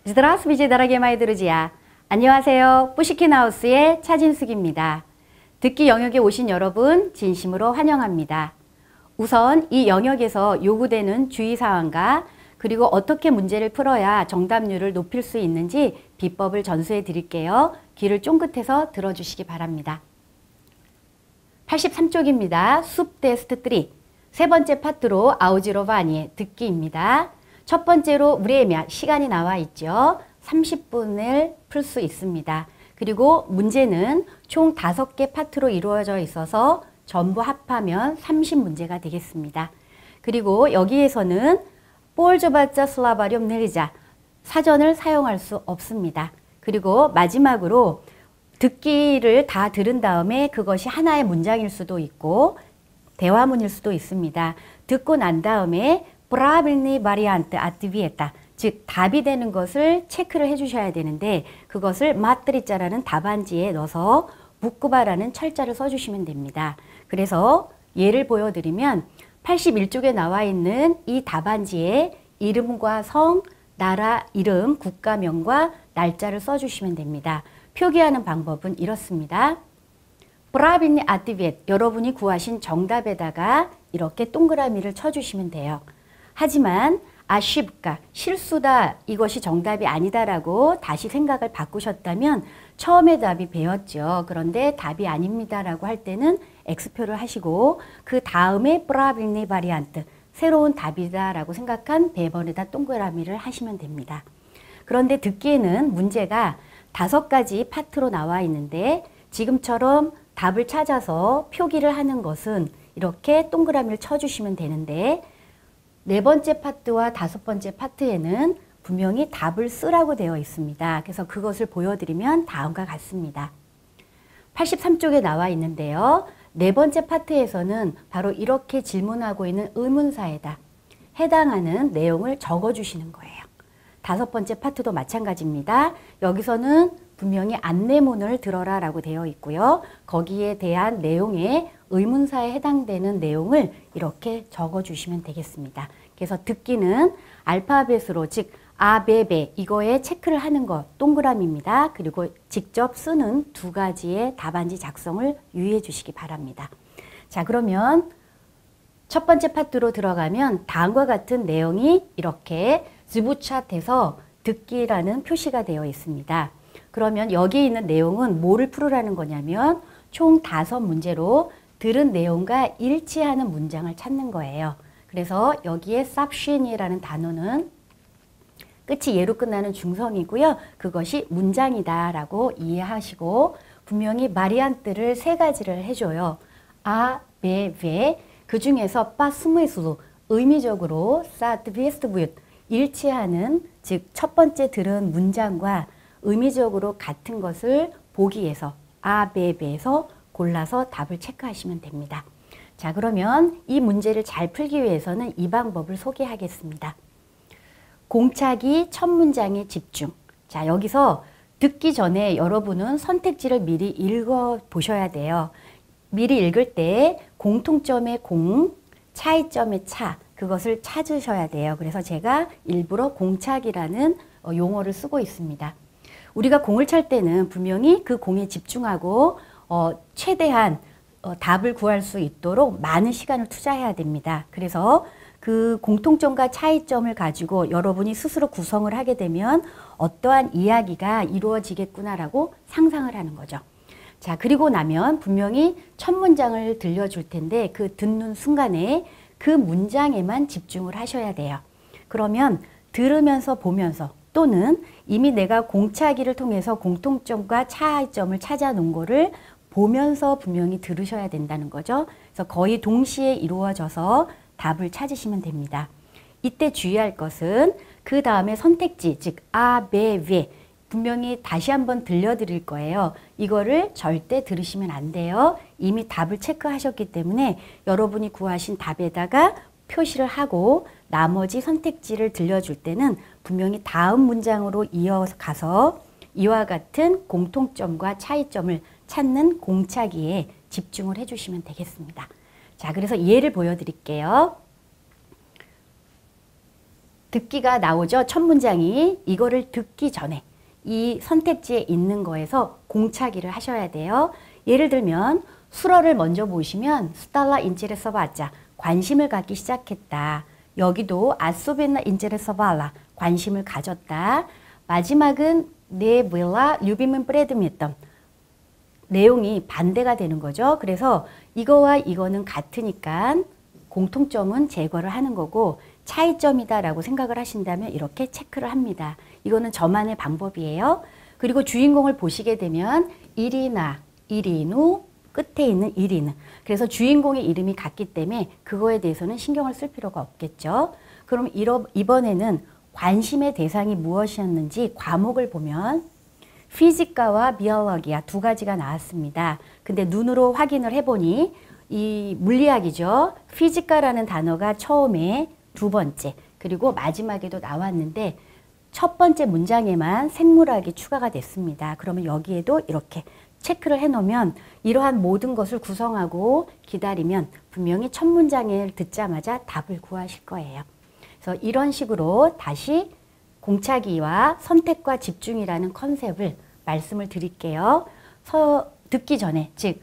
Здравствуйте, дорогие мои друзья. 안녕하세요. 뿌시킨하우스의 차진숙입니다. 듣기 영역에 오신 여러분 진심으로 환영합니다. 우선 이 영역에서 요구되는 주의사항과 그리고 어떻게 문제를 풀어야 정답률을 높일 수 있는지 비법을 전수해 드릴게요. 귀를 쫑긋해서 들어주시기 바랍니다. 83쪽입니다. 숲 테스트 3. 세 번째 파트로 아우지로바니의 듣기입니다. 첫 번째로 우리의 시간이 나와 있죠. 30분을 풀 수 있습니다. 그리고 문제는 총 5개 파트로 이루어져 있어서 전부 합하면 30문제가 되겠습니다. 그리고 여기에서는 폴조바자 슬라바륨 내리자 사전을 사용할 수 없습니다. 그리고 마지막으로 듣기를 다 들은 다음에 그것이 하나의 문장일 수도 있고 대화문일 수도 있습니다. 듣고 난 다음에 правильный вариант ответа, 즉 답이 되는 것을 체크를 해주셔야 되는데 그것을 마트리자라는 답안지에 넣어서 묻고바라는 철자를 써주시면 됩니다. 그래서 예를 보여드리면 81쪽에 나와 있는 이 답안지에 이름과 성, 나라 이름, 국가명과 날짜를 써주시면 됩니다. 표기하는 방법은 이렇습니다. правильный ответ, 여러분이 구하신 정답에다가 이렇게 동그라미를 쳐주시면 돼요. 하지만 아쉽까, 실수다, 이것이 정답이 아니다라고 다시 생각을 바꾸셨다면 처음에 답이 배웠죠. 그런데 답이 아닙니다라고 할 때는 X표를 하시고 그 다음에 правильный вариант, 새로운 답이다라고 생각한 배번에다 동그라미를 하시면 됩니다. 그런데 듣기에는 문제가 5가지 파트로 나와 있는데 지금처럼 답을 찾아서 표기를 하는 것은 이렇게 동그라미를 쳐주시면 되는데 네 번째 파트와 5번째 파트에는 분명히 답을 쓰라고 되어 있습니다. 그래서 그것을 보여드리면 다음과 같습니다. 83쪽에 나와 있는데요. 네 번째 파트에서는 바로 이렇게 질문하고 있는 의문사에다 해당하는 내용을 적어주시는 거예요. 5번째 파트도 마찬가지입니다. 여기서는 분명히 안내문을 들어라 라고 되어 있고요. 거기에 대한 내용에 의문사에 해당되는 내용을 이렇게 적어주시면 되겠습니다. 그래서 듣기는 알파벳으로 즉 아베베 이거에 체크를 하는 것 동그라미입니다. 그리고 직접 쓰는 2가지의 답안지 작성을 유의해 주시기 바랍니다. 자, 그러면 첫 번째 파트로 들어가면 다음과 같은 내용이 이렇게 즈부차트에서 듣기라는 표시가 되어 있습니다. 그러면 여기 있는 내용은 뭐를 풀으라는 거냐면 총 5문제로 들은 내용과 일치하는 문장을 찾는 거예요. 그래서 여기에 쌉쉬니라는 단어는 끝이 예로 끝나는 중성이고요. 그것이 문장이다 라고 이해하시고 분명히 바리안트를 3가지를 해줘요. 아, 베, 베. 그 중에서 빠스무이스로 의미적으로 사트비스트부윳 일치하는 즉 첫 번째 들은 문장과 의미적으로 같은 것을 보기에서 아, 베, 베에서 골라서 답을 체크하시면 됩니다. 자, 그러면 이 문제를 잘 풀기 위해서는 이 방법을 소개하겠습니다. 공차기 첫 문장에 집중. 자, 여기서 듣기 전에 여러분은 선택지를 미리 읽어 보셔야 돼요. 미리 읽을 때 공통점의 공, 차이점의 차, 그것을 찾으셔야 돼요. 그래서 제가 일부러 공차기라는 용어를 쓰고 있습니다. 우리가 공을 찰 때는 분명히 그 공에 집중하고 최대한 답을 구할 수 있도록 많은 시간을 투자해야 됩니다. 그래서 그 공통점과 차이점을 가지고 여러분이 스스로 구성을 하게 되면 어떠한 이야기가 이루어지겠구나라고 상상을 하는 거죠. 자, 그리고 나면 분명히 첫 문장을 들려줄 텐데 그 듣는 순간에 그 문장에만 집중을 하셔야 돼요. 그러면 들으면서 보면서 또는 이미 내가 공차기를 통해서 공통점과 차이점을 찾아 놓은 거를 보면서 분명히 들으셔야 된다는 거죠. 그래서 거의 동시에 이루어져서 답을 찾으시면 됩니다. 이때 주의할 것은 그 다음에 선택지, 즉 아, 베, 베 분명히 다시 한번 들려드릴 거예요. 이거를 절대 들으시면 안 돼요. 이미 답을 체크하셨기 때문에 여러분이 구하신 답에다가 표시를 하고 나머지 선택지를 들려줄 때는 분명히 다음 문장으로 이어가서 이와 같은 공통점과 차이점을 찾는 공차기에 집중을 해주시면 되겠습니다. 자, 그래서 예를 보여드릴게요. 듣기가 나오죠. 첫 문장이. 이거를 듣기 전에 이 선택지에 있는 거에서 공차기를 하셔야 돼요. 예를 들면 수러를 먼저 보시면 스탈라 인체레서 바자 관심을 갖기 시작했다. 여기도 아소베나 인체레서 발라 관심을 가졌다. 마지막은 네 브라 유비문 프레드미했던 내용이 반대가 되는 거죠. 그래서 이거와 이거는 같으니까 공통점은 제거를 하는 거고 차이점이다라고 생각을 하신다면 이렇게 체크를 합니다. 이거는 저만의 방법이에요. 그리고 주인공을 보시게 되면 이리나, 이리누, 끝에 있는 이리는. 그래서 주인공의 이름이 같기 때문에 그거에 대해서는 신경을 쓸 필요가 없겠죠. 그럼 이번에는 관심의 대상이 무엇이었는지 과목을 보면 피지카와 비올로기아 두 가지가 나왔습니다. 근데 눈으로 확인을 해보니 이 물리학이죠. 피지카라는 단어가 처음에 두 번째 그리고 마지막에도 나왔는데 첫 번째 문장에만 생물학이 추가가 됐습니다. 그러면 여기에도 이렇게 체크를 해놓으면 이러한 모든 것을 구성하고 기다리면 분명히 첫 문장을 듣자마자 답을 구하실 거예요. 그래서 이런 식으로 다시 공차기와 선택과 집중이라는 컨셉을 말씀을 드릴게요. 듣기 전에, 즉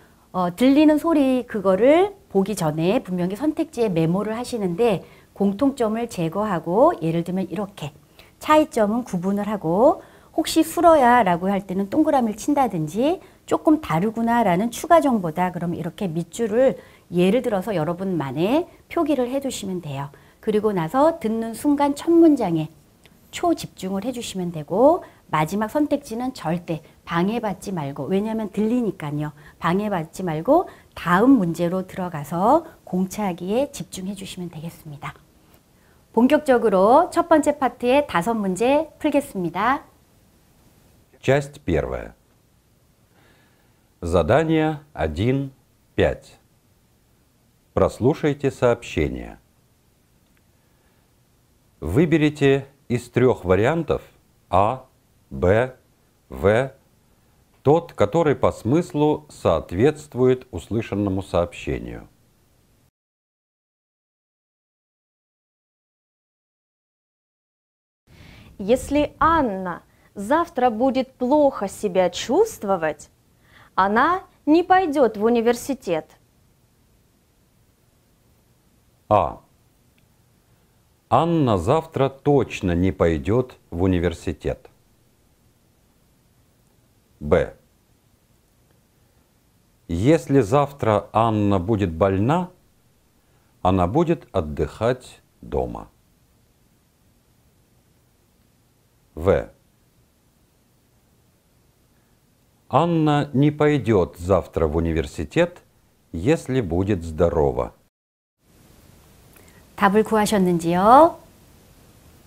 들리는 소리 그거를 보기 전에 분명히 선택지에 메모를 하시는데 공통점을 제거하고 예를 들면 이렇게 차이점은 구분을 하고 혹시 술어야 라고 할 때는 동그라미를 친다든지 조금 다르구나 라는 추가 정보다 그러면 이렇게 밑줄을 예를 들어서 여러분만의 표기를 해두시면 돼요. 그리고 나서 듣는 순간 첫 문장에 초집중을 해주시면 되고 마지막 선택지는 절대 방해받지 말고 왜냐하면 들리니까요. 방해받지 말고 다음 문제로 들어가서 공차기에 집중해 주시면 되겠습니다. 본격적으로 첫 번째 파트의 5문제 풀겠습니다. Часть первая. Задание 1.5. Прослушайте сообщение. Выберите из 3 вариантов А, Б, В тот, который по смыслу соответствует услышанному сообщению. Если Анна завтра будет плохо себя чувствовать, она не пойдет в университет. А. Анна завтра точно не пойдет в университет. Б. Если завтра Анна будет больна, она будет отдыхать дома. В. Анна не пойдет завтра в университет, если будет здорова. 답을 구하셨는지요?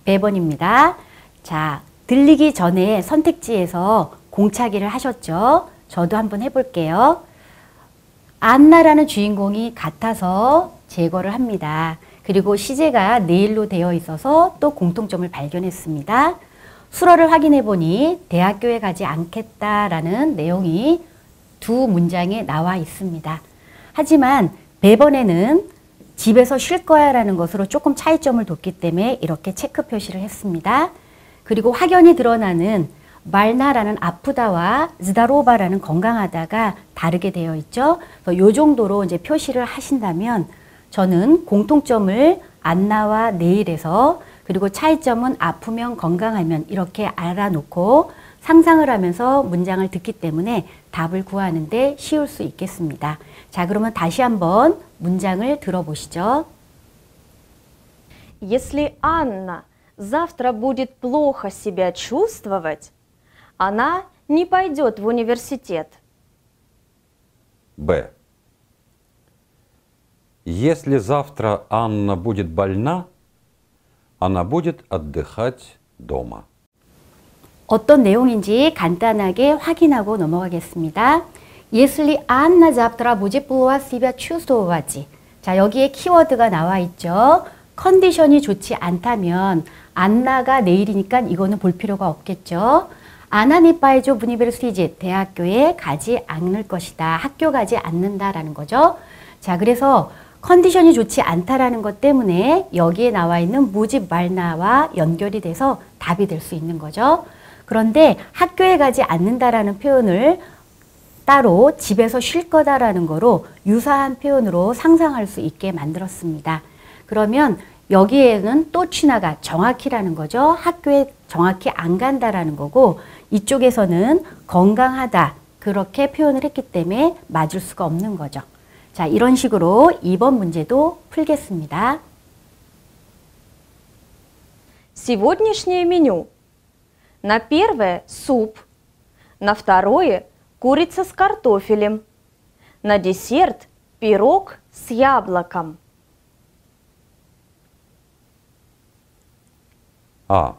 매번입니다. 자, 들리기 전에 선택지에서 공차기를 하셨죠? 저도 한번 해볼게요. 안나라는 주인공이 같아서 제거를 합니다. 그리고 시제가 내일로 되어 있어서 또 공통점을 발견했습니다. 수러를 확인해 보니 대학교에 가지 않겠다라는 내용이 두 문장에 나와 있습니다. 하지만 매번에는 집에서 쉴 거야 라는 것으로 조금 차이점을 뒀기 때문에 이렇게 체크 표시를 했습니다. 그리고 확연히 드러나는 말나라는 아프다와 zdorova라는 건강하다가 다르게 되어 있죠. 이 정도로 이제 표시를 하신다면 저는 공통점을 안나와 내일에서 그리고 차이점은 아프면 건강하면 이렇게 알아놓고 상상을 하면서 문장을 듣기 때문에 답을 구하는데 쉬울 수 있겠습니다. 자, 그러면 다시 한번 문장을 들어보시죠. Если Анна завтра будет плохо себя чувствовать, она не пойдет в университет. Б. Если завтра Анна будет больна, она будет отдыхать дома. 어떤 내용인지 간단하게 확인하고 넘어가겠습니다. Если Анна завтра будет плохо себя чувствовать. 자, 여기에 키워드가 나와 있죠. 컨디션이 좋지 않다면 안나가 내일이니까 이거는 볼 필요가 없겠죠. Она не пойдет в университет. 대학교에 가지 않을 것이다. 학교 가지 않는다라는 거죠. 자, 그래서 컨디션이 좋지 않다라는 것 때문에 여기에 나와 있는 무집 말나와 연결이 돼서 답이 될 수 있는 거죠. 그런데 학교에 가지 않는다라는 표현을 따로 집에서 쉴 거다라는 거로 유사한 표현으로 상상할 수 있게 만들었습니다. 그러면 여기에는 또 취나가 정확히라는 거죠. 학교에 정확히 안 간다라는 거고 이쪽에서는 건강하다 그렇게 표현을 했기 때문에 맞을 수가 없는 거죠. 자, 이런 식으로 2번 문제도 풀겠습니다. Сегодняшнее меню. На первое – суп. На второе – курица с картофелем. На десерт – пирог с яблоком. А.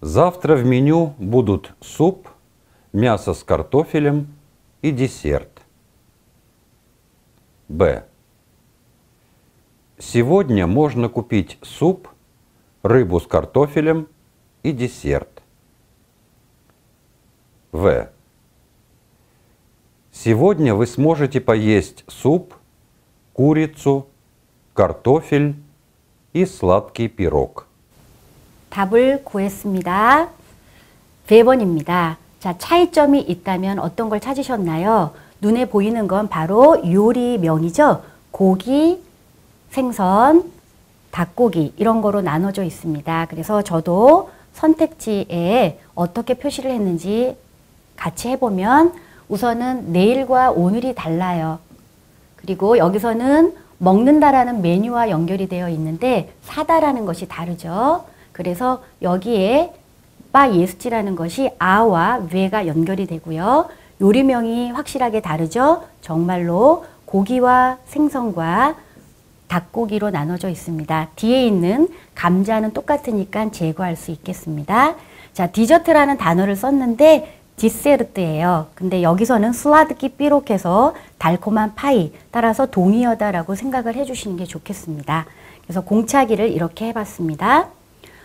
Завтра в меню будут суп, мясо с картофелем и десерт. Б. Сегодня можно купить суп, рыбу с картофелем и десерт. В. Сегодня вы сможете поесть суп, курицу, картофель и сладкий пирог. 답을 구했습니다. 4번입니다. 자, 차이점이 있다면 어떤 걸 찾으셨나요? 눈에 보이는 건 바로 요리명이죠. 고기, 생선, 닭고기 이런 거로 나눠져 있습니다. 그래서 저도 선택지에 어떻게 표시를 했는지 같이 해보면 우선은 내일과 오늘이 달라요. 그리고 여기서는 먹는다라는 메뉴와 연결이 되어 있는데 사다라는 것이 다르죠. 그래서 여기에 바예스지라는 것이 아와 외가 연결이 되고요. 요리명이 확실하게 다르죠. 정말로 고기와 생선과 닭고기로 나눠져 있습니다. 뒤에 있는 감자는 똑같으니까 제거할 수 있겠습니다. 자, 디저트라는 단어를 썼는데 디세르트예요. 근데 여기서는 슬라드기 삐록해서 달콤한 파이 따라서 동의어다라고 생각을 해주시는 게 좋겠습니다. 그래서 공차기를 이렇게 해봤습니다.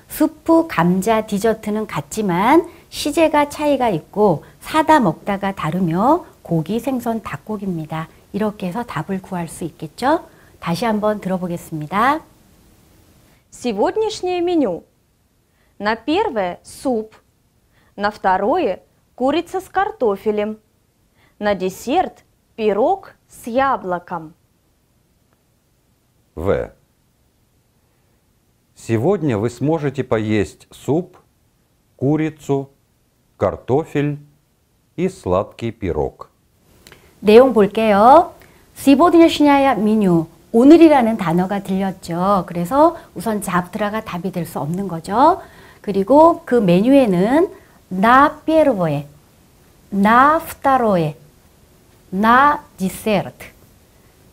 수프, 감자, 디저트는 같지만 시제가 차이가 있고 사다 먹다가 다르며 고기, 생선, 닭고기입니다. 이렇게 해서 답을 구할 수 있겠죠? 다시 한번 들어보겠습니다. Сегодняшнее меню. На первое – суп. На второе – курица с картофелем. На десерт – пирог с яблоком. В. Сегодня вы сможете поесть суп, курицу, картофель и сладкий пирог. 내용 볼게요. 시보드냐시냐야 미뉴. 오늘이라는 단어가 들렸죠. 그래서 우선 잡트라가 답이 될 수 없는 거죠. 그리고 그 메뉴에는 나 первое, 나 второе, 나 десерт.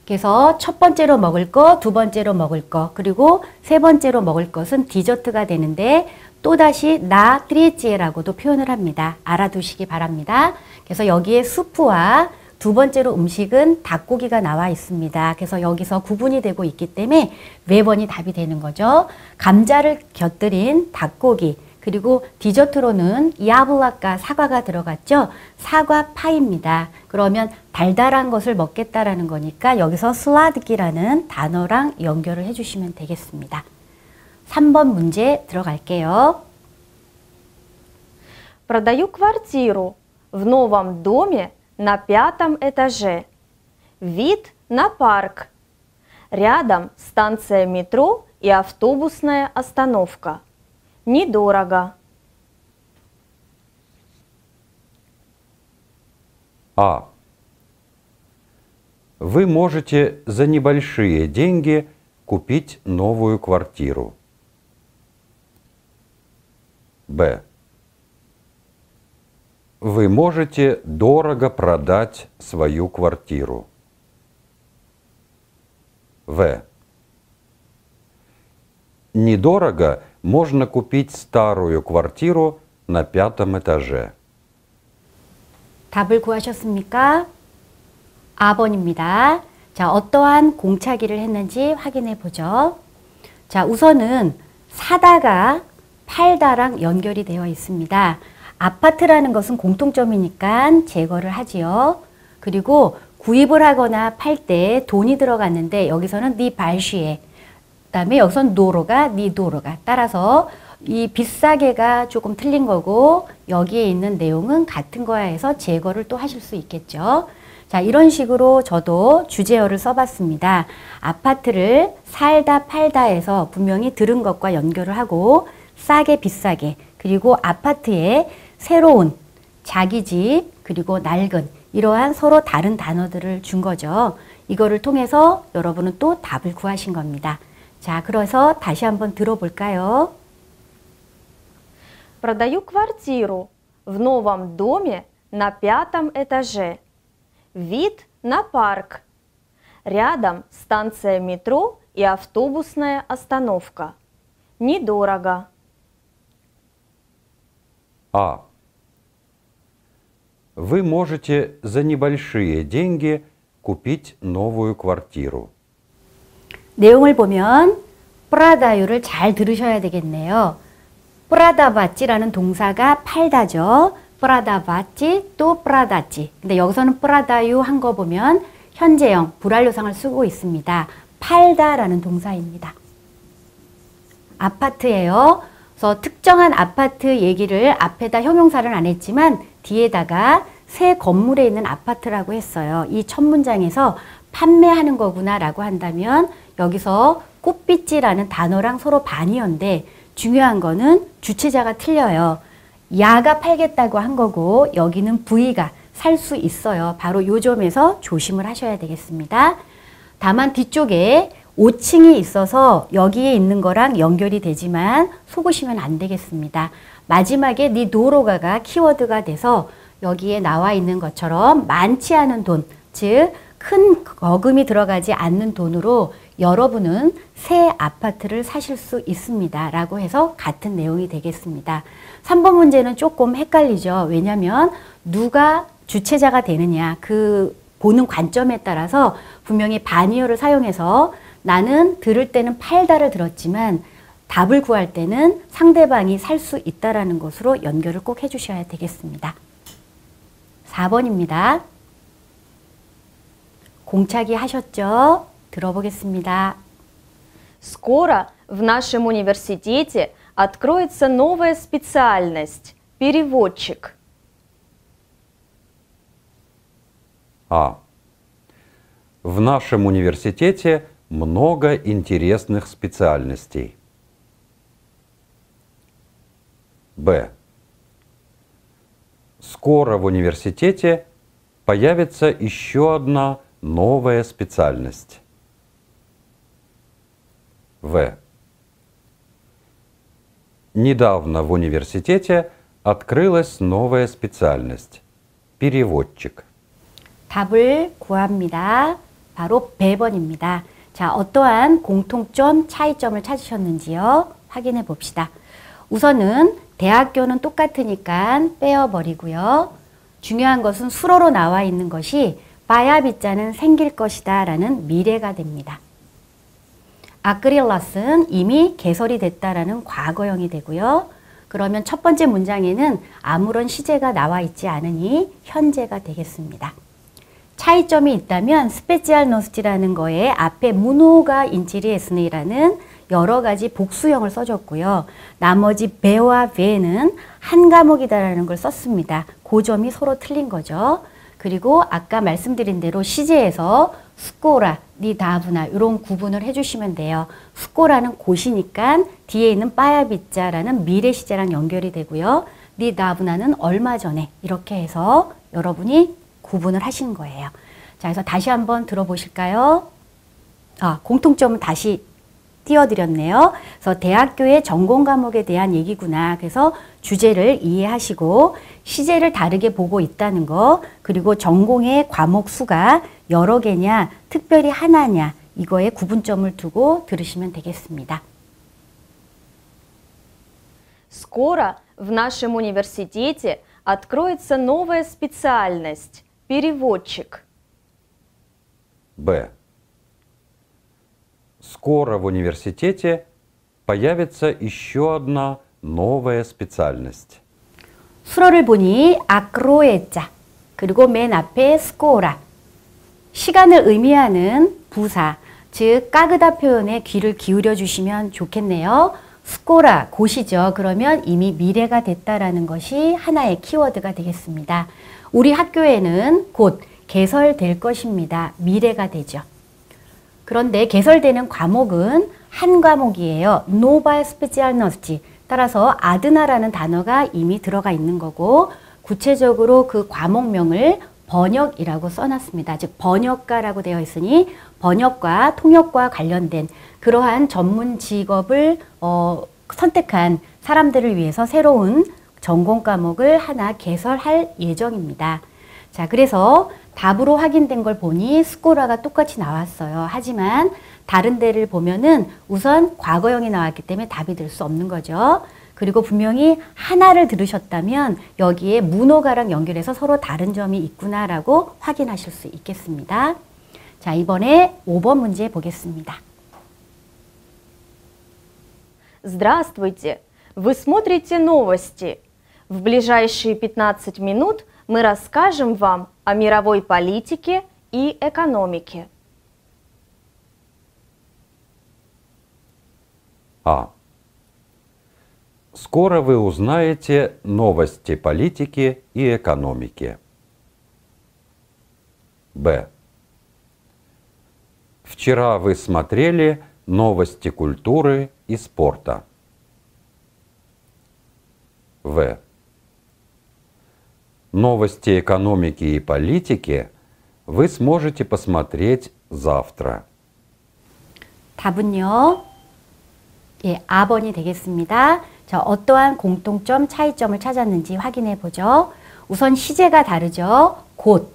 그래서 첫 번째로 먹을 거, 두 번째로 먹을 거, 그리고 세 번째로 먹을 것은 디저트가 되는데 또다시 나 트리에치에라고도 표현을 합니다. 알아두시기 바랍니다. 그래서 여기에 수프와 두 번째로 음식은 닭고기가 나와 있습니다. 그래서 여기서 구분이 되고 있기 때문에 외번이 답이 되는 거죠. 감자를 곁들인 닭고기, 그리고 디저트로는 야블라까 사과가 들어갔죠. 사과 파입니다. 그러면 달달한 것을 먹겠다라는 거니까 여기서 슬라드기라는 단어랑 연결을 해주시면 되겠습니다. 3번 문제 들어갈게요. Продаю квартиру в новом доме на 5-м этаже. Вид на парк. Рядом станция метро и автобусная остановка. Недорого. А. Вы можете за небольшие деньги купить новую квартиру. Б. Вы можете дорого продать свою квартиру. В. Недорого можно купить старую квартиру на 5-м этаже. 답을 구하셨습니까? A번입니다. 자, 어떠한 공차기를 했는지 확인해 보죠. 자, 우선은 사다가 팔다랑 연결이 되어 있습니다. 아파트라는 것은 공통점이니까 제거를 하지요. 그리고 구입을 하거나 팔 때 돈이 들어갔는데 여기서는 니 발시에 그다음에 여기서는 노로가 니 도로가 따라서 이 비싸게가 조금 틀린 거고 여기에 있는 내용은 같은 거야 해서 제거를 또 하실 수 있겠죠. 자, 이런 식으로 저도 주제어를 써봤습니다. 아파트를 살다 팔다 해서 분명히 들은 것과 연결을 하고 싸게 비싸게 그리고 아파트에 새로운 자기 집 그리고 낡은 이러한 서로 다른 단어들을 준 거죠. 이거를 통해서 여러분은 또 답을 구하신 겁니다. 자, 그래서 다시 한번 들어볼까요? Продаю квартиру в новом доме на 5-м этаже. Вид на парк. Рядом станция метро и автобусная остановка. Недорого. А. Вы можете за небольшие деньги купить новую квартиру. 내용을 보면 프라다유를 잘 들으셔야 되겠네요. 프라다바찌라는 동사가 팔다죠. 프라다바찌 또 프라다찌. 근데 여기서는 프라다유 한 거 보면 현재형 불완료상을 쓰고 있습니다. 팔다라는 동사입니다. 아파트예요. 그래서 특정한 아파트 얘기를 앞에다 형용사를 안 했지만 뒤에다가 새 건물에 있는 아파트라고 했어요. 이 첫 문장에서 판매하는 거구나 라고 한다면 여기서 꽃빛이라는 단어랑 서로 반이었는데 중요한 거는 주체자가 틀려요. 야가 팔겠다고 한 거고 여기는 V가 살 수 있어요. 바로 이 점에서 조심을 하셔야 되겠습니다. 다만 뒤쪽에 5층이 있어서 여기에 있는 거랑 연결이 되지만 속으시면 안 되겠습니다. 마지막에 니 도로가가 키워드가 돼서 여기에 나와 있는 것처럼 많지 않은 돈, 즉 큰 거금이 들어가지 않는 돈으로 여러분은 새 아파트를 사실 수 있습니다. 라고 해서 같은 내용이 되겠습니다. 3번 문제는 조금 헷갈리죠. 왜냐하면 누가 주체자가 되느냐 그 보는 관점에 따라서 분명히 반이어를 사용해서 나는 들을 때는 팔다를 들었지만 답을 구할 때는 상대방이 살 수 있다라는 것으로 연결을 꼭 해주셔야 되겠습니다. 4번입니다. 공차기 하셨죠? 들어보겠습니다. Скоро в нашем университете откроется новая специальность – переводчик. А. В нашем университете много интересных специальностей. Б. Скоро в университете появится еще одна новая специальность. В. Недавно в университете открылась новая специальность – переводчик. 답을 구합니다. 바로 B번입니다. 자, 어떠한 공통점, 차이점을 찾으셨는지요? 확인해 봅시다. 우선은 대학교는 똑같으니까 빼어버리고요. 중요한 것은 수로로 나와 있는 것이 바야비자는 생길 것이다 라는 미래가 됩니다. 아크릴라스는 이미 개설이 됐다라는 과거형이 되고요. 그러면 첫 번째 문장에는 아무런 시제가 나와 있지 않으니 현재가 되겠습니다. 차이점이 있다면 스페ци알 노스티라는 거에 앞에 문호가 인치리에스니라는 여러 가지 복수형을 써줬고요. 나머지 배와 배는 한 과목이다라는 걸 썼습니다. 그 점이 서로 틀린 거죠. 그리고 아까 말씀드린 대로 시제에서 스코라, 니다브나 이런 구분을 해주시면 돼요. 스코라는 곳이니까 뒤에 있는 빠야비자라는 미래 시제랑 연결이 되고요. 니다브나는 얼마 전에 이렇게 해서 여러분이 구분을 하신 거예요. 자, 그래서 다시 한번 들어보실까요? 공통점은 다시 띄워드렸네요. 그래서 대학교의 전공 과목에 대한 얘기구나. 그래서 주제를 이해하시고 시제를 다르게 보고 있다는 거, 그리고 전공의 과목 수가 여러 개냐, 특별히 하나냐, 이거에 구분점을 두고 들으시면 되겠습니다. Скоро в нашем университете откроется новая специальность – переводчик. Б. Скоро в университете появится еще одна новая специальность. 수로를 보니 아크로에자, 그리고 맨 앞에 스코라. 시간을 의미하는 부사, 즉 까그다 표현에 귀를 기울여 주시면 좋겠네요. 스코라, 곧이죠. 그러면 이미 미래가 됐다라는 것이 하나의 키워드가 되겠습니다. 우리 학교에는 곧 개설될 것입니다. 미래가 되죠. 그런데 개설되는 과목은 한 과목이에요. 노바 스페циальности. 따라서 아드나라는 단어가 이미 들어가 있는 거고 구체적으로 그 과목명을 번역이라고 써놨습니다. 즉 번역가라고 되어 있으니 번역과 통역과 관련된 그러한 전문 직업을 선택한 사람들을 위해서 새로운 전공 과목을 하나 개설할 예정입니다. 자, 그래서 답으로 확인된 걸 보니 스코라가 똑같이 나왔어요. 하지만 다른 데를 보면은 우선 과거형이 나왔기 때문에 답이 될 수 없는 거죠. 그리고 분명히 하나를 들으셨다면 여기에 문어가랑 연결해서 서로 다른 점이 있구나라고 확인하실 수 있겠습니다. 자, 이번에 5번 문제 보겠습니다. Здравствуйте! Вы смотрите новости. В ближайшие 15 минут мы расскажем вам о мировой политике и экономике. А. Скоро вы узнаете новости политики и экономики. Б. Вчера вы смотрели новости культуры и спорта. В. Новости экономики и политики вы сможете посмотреть завтра. 답은요. 예, A번이 되겠습니다. 자, 어떠한 공통점, 차이점을 찾았는지 확인해 보죠. 우선 시제가 다르죠. 곧,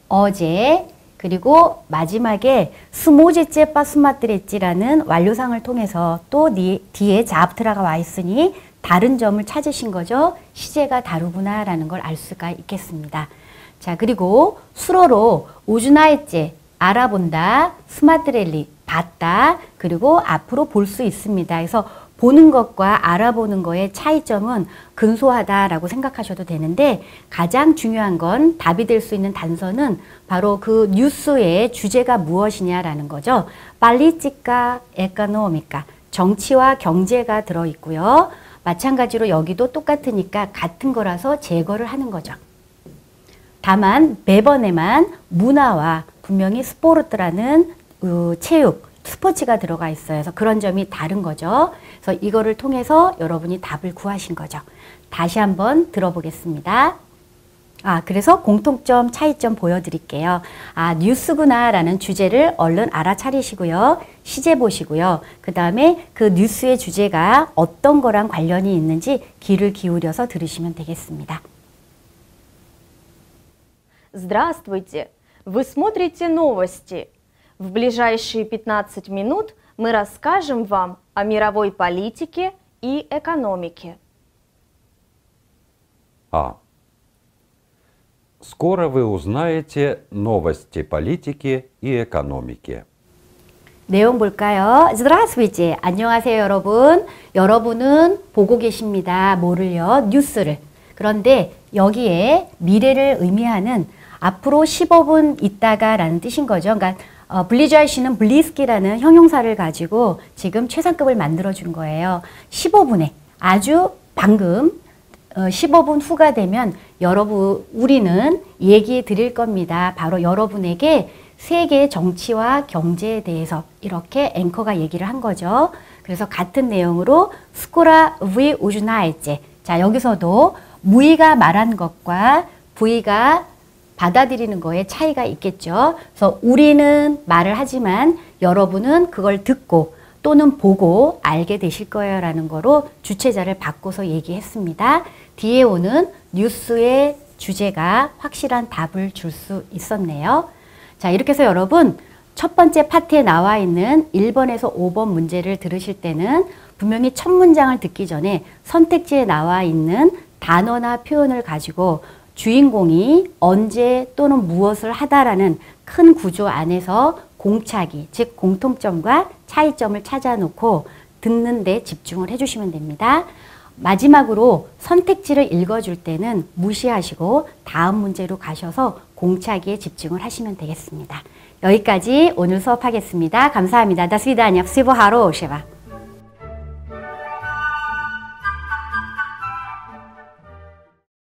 어제, 그리고 마지막에 스모제째 빠스마뜨레찌라는 완료상을 통해서 또 뒤에 자프트라가 와 있으니 다른 점을 찾으신 거죠. 시제가 다르구나라는 걸 알 수가 있겠습니다. 자, 그리고 수로로 우주나에째 알아본다, 스마트렐리 봤다, 그리고 앞으로 볼 수 있습니다. 그래서 보는 것과 알아보는 거의 차이점은 근소하다라고 생각하셔도 되는데 가장 중요한 건 답이 될 수 있는 단서는 바로 그 뉴스의 주제가 무엇이냐라는 거죠. 팔리티카, 에코노미카, 정치와 경제가 들어있고요. 마찬가지로 여기도 똑같으니까 같은 거라서 제거를 하는 거죠. 다만 매번에만 문화와 분명히 스포르트라는 체육, 스포츠가 들어가 있어요. 그래서 그런 점이 다른 거죠. 그래서 이거를 통해서 여러분이 답을 구하신 거죠. 다시 한번 들어보겠습니다. 그래서 공통점, 차이점 보여드릴게요. 뉴스구나라는 주제를 얼른 알아차리시고요. 시제 보시고요. 그 다음에 그 뉴스의 주제가 어떤 거랑 관련이 있는지 귀를 기울여서 들으시면 되겠습니다. Здравствуйте! Вы смотрите новости. В ближайшие 15 минут мы расскажем вам о мировой политике и экономике. А. Скоро вы узнаете новости политики и экономики. 내용 볼까요? Здравствуйте. 안녕하세요, 여러분. 여러분은 보고 계십니다. 뭐를요? 뉴스를. 그런데 여기에 미래를 의미하는 앞으로 15분 있다가라는 뜻인 거죠. 그러니까 블리자이시는 블리스키라는 형용사를 가지고 지금 최상급을 만들어준 거예요. 15분에 아주 방금 15분 후가 되면 우리는 얘기해 드릴 겁니다. 바로 여러분에게 세계 정치와 경제에 대해서 이렇게 앵커가 얘기를 한 거죠. 그래서 같은 내용으로 스코라 V 우주나에제. 자, 여기서도 무이가 말한 것과 V가 받아들이는 거에 차이가 있겠죠. 그래서 우리는 말을 하지만 여러분은 그걸 듣고 또는 보고 알게 되실 거예요 라는 거로 주체자를 바꿔서 얘기했습니다. 뒤에 오는 뉴스의 주제가 확실한 답을 줄 수 있었네요. 자, 이렇게 해서 여러분 첫 번째 파트에 나와 있는 1번에서 5번 문제를 들으실 때는 분명히 첫 문장을 듣기 전에 선택지에 나와 있는 단어나 표현을 가지고 주인공이 언제 또는 무엇을 하다라는 큰 구조 안에서 공차기, 즉 공통점과 차이점을 찾아놓고 듣는 데 집중을 해주시면 됩니다. 마지막으로 선택지를 읽어줄 때는 무시하시고 다음 문제로 가셔서 공차기에 집중을 하시면 되겠습니다. 여기까지 오늘 수업하겠습니다. 감사합니다. До свидания. Всего хорошего.